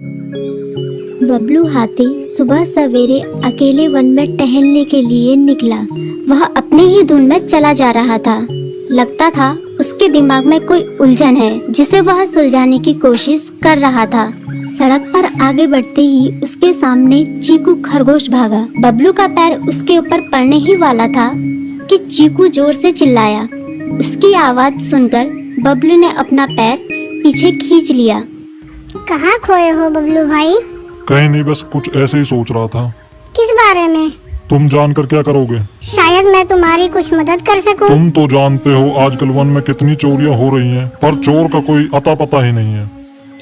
बबलू हाथी सुबह सवेरे अकेले वन में टहलने के लिए निकला। वह अपने ही धुन में चला जा रहा था। लगता था उसके दिमाग में कोई उलझन है जिसे वह सुलझाने की कोशिश कर रहा था। सड़क पर आगे बढ़ते ही उसके सामने चीकू खरगोश भागा। बबलू का पैर उसके ऊपर पड़ने ही वाला था कि चीकू जोर से चिल्लाया। उसकी आवाज सुनकर बबलू ने अपना पैर पीछे खींच लिया। कहाँ खोए हो बबलू भाई? कहीं नहीं, बस कुछ ऐसे ही सोच रहा था। किस बारे में? तुम जानकर क्या करोगे? शायद मैं तुम्हारी कुछ मदद कर सकूं। तुम तो जानते हो आजकल वन में कितनी चोरियां हो रही हैं, पर चोर का कोई अता पता ही नहीं है।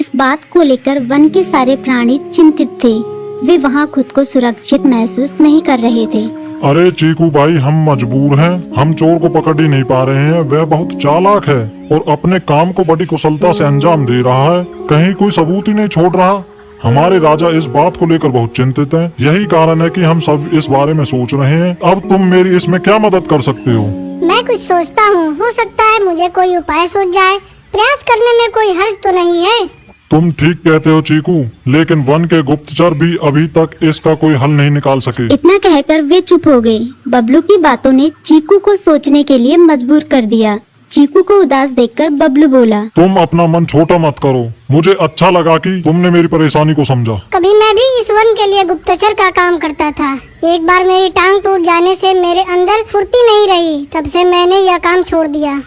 इस बात को लेकर वन के सारे प्राणी चिंतित थे। वे वहाँ खुद को सुरक्षित महसूस नहीं कर रहे थे। अरे चीकू भाई, हम मजबूर हैं। हम चोर को पकड़ ही नहीं पा रहे हैं। वह बहुत चालाक है और अपने काम को बड़ी कुशलता से अंजाम दे रहा है। कहीं कोई सबूत ही नहीं छोड़ रहा। हमारे राजा इस बात को लेकर बहुत चिंतित हैं। यही कारण है कि हम सब इस बारे में सोच रहे हैं। अब तुम मेरी इसमें क्या मदद कर सकते हो? मैं कुछ सोचता हूँ, हो सकता है मुझे कोई उपाय सूझ जाए। प्रयास करने में कोई हर्ज तो नहीं है। तुम ठीक कहते हो चीकू, लेकिन वन के गुप्तचर भी अभी तक इसका कोई हल नहीं निकाल सके। इतना कहकर वे चुप हो गए। बबलू की बातों ने चीकू को सोचने के लिए मजबूर कर दिया। चीकू को उदास देखकर बबलू बोला, तुम अपना मन छोटा मत करो। मुझे अच्छा लगा कि तुमने मेरी परेशानी को समझा। कभी मैं भी इस वन के लिए गुप्तचर का काम करता था। एक बार मेरी टांग टूट जाने से मेरे अंदर फुर्ती नहीं रही। तब से मैंने यह काम छोड़ दिया।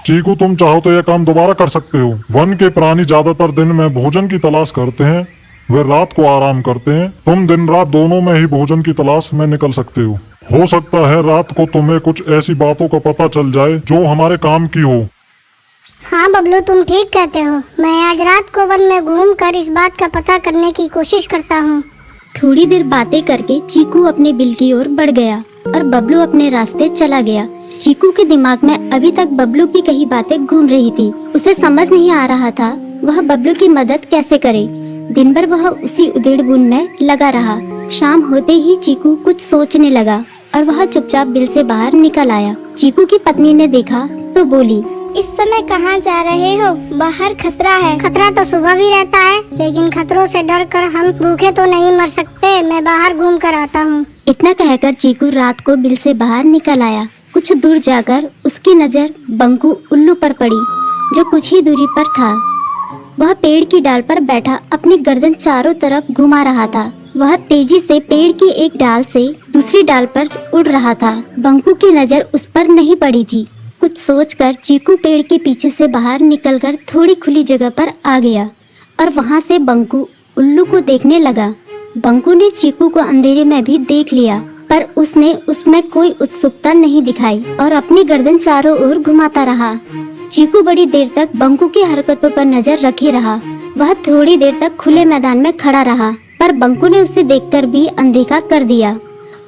चीकू, तुम चाहो तो यह काम दोबारा कर सकते हो। वन के प्राणी ज्यादातर दिन में भोजन की तलाश करते हैं, वे रात को आराम करते हैं। तुम दिन रात दोनों में ही भोजन की तलाश में निकल सकते हो सकता है रात को तुम्हें कुछ ऐसी बातों का पता चल जाए जो हमारे काम की हो। हाँ बबलू, तुम ठीक कहते हो। मैं आज रात को वन में घूमकर इस बात का पता करने की कोशिश करता हूँ। थोड़ी देर बातें करके चीकू अपने बिल की ओर बढ़ गया और बबलू अपने रास्ते चला गया। चीकू के दिमाग में अभी तक बबलू की कही बातें घूम रही थी। उसे समझ नहीं आ रहा था वह बबलू की मदद कैसे करे। दिन भर वह उसी उधेड़-बुन में लगा रहा। शाम होते ही चीकू कुछ सोचने लगा और वह चुपचाप बिल से बाहर निकल आया। चीकू की पत्नी ने देखा तो बोली, इस समय कहाँ जा रहे हो? बाहर खतरा है। खतरा तो सुबह भी रहता है, लेकिन खतरों से डरकर हम भूखे तो नहीं मर सकते। मैं बाहर घूम कर आता हूँ। इतना कहकर चीकू रात को बिल से बाहर निकल आया। कुछ दूर जाकर उसकी नजर बंकू उल्लू पर पड़ी, जो कुछ ही दूरी पर था। वह पेड़ की डाल पर बैठा अपनी गर्दन चारों तरफ घुमा रहा था। वह तेजी से पेड़ की एक डाल से दूसरी डाल पर उड़ रहा था। बंकू की नजर उस पर नहीं पड़ी थी। कुछ सोचकर चीकू पेड़ के पीछे से बाहर निकलकर थोड़ी खुली जगह पर आ गया और वहां से बंकू उल्लू को देखने लगा। बंकू ने चीकू को अंधेरे में भी देख लिया, पर उसने उसमें कोई उत्सुकता नहीं दिखाई और अपनी गर्दन चारों ओर घुमाता रहा। चीकू बड़ी देर तक बंकू की हरकतों पर नजर रखे रहा। वह थोड़ी देर तक खुले मैदान में खड़ा रहा, पर बंकू ने उसे देखकर भी अनदेखा कर दिया।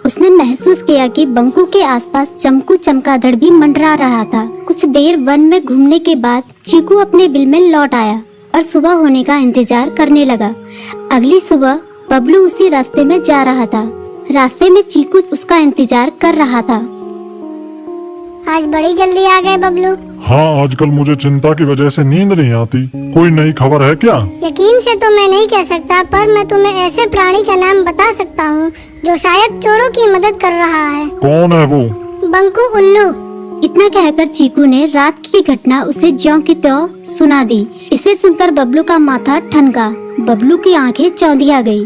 उसने महसूस किया कि बंकू के आसपास चमकू चमगादड़ भी मंडरा रहा था। कुछ देर वन में घूमने के बाद चीकू अपने बिल में लौट आया और सुबह होने का इंतजार करने लगा। अगली सुबह बबलू उसी रास्ते में जा रहा था। रास्ते में चीकू उसका इंतजार कर रहा था। आज बड़ी जल्दी आ गए बबलू। हाँ, आजकल मुझे चिंता की वजह से नींद नहीं आती। कोई नई खबर है क्या? यकीन से तो मैं नहीं कह सकता, पर मैं तुम्हें ऐसे प्राणी का नाम बता सकता हूँ जो शायद चोरों की मदद कर रहा है। कौन है वो? बंकू उल्लू। इतना कहकर चीकू ने रात की घटना उसे ज्यों की त्यों सुना दी। इसे सुनकर बबलू का माथा ठनका। बबलू की आंखें चौंधिया गई।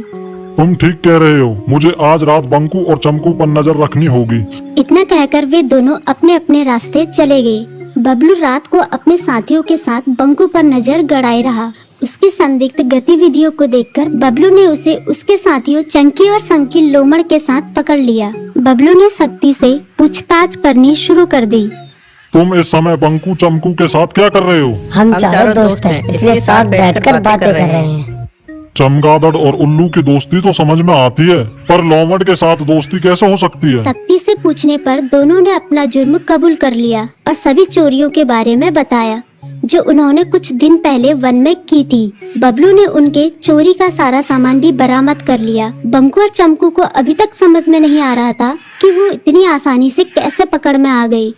तुम ठीक कह रहे हो। मुझे आज रात बंकू और चमकू पर नजर रखनी होगी। इतना कहकर वे दोनों अपने अपने रास्ते चले गए। बबलू रात को अपने साथियों के साथ बंकू पर नजर गड़ाए रहा। उसकी संदिग्ध गतिविधियों को देखकर बबलू ने उसे उसके साथियों चंकी और संकी लोमड़ के साथ पकड़ लिया। बबलू ने सख्ती से पूछताछ करनी शुरू कर दी। तुम इस समय बंकू चमकू के साथ क्या कर रहे हो? हम चारों दोस्त हैं, इसलिए साथ बैठकर बातें कर रहे हैं। चमगादड़ और उल्लू की दोस्ती तो समझ में आती है, पर लोमड़ के साथ दोस्ती कैसे हो सकती है? सख्ती से पूछने पर दोनों ने अपना जुर्म कबूल कर लिया और सभी चोरियों के बारे में बताया जो उन्होंने कुछ दिन पहले वन में की थी। बबलू ने उनके चोरी का सारा सामान भी बरामद कर लिया। बंकू और चमकू को अभी तक समझ में नहीं आ रहा था कि वो इतनी आसानी से कैसे पकड़ में आ गए।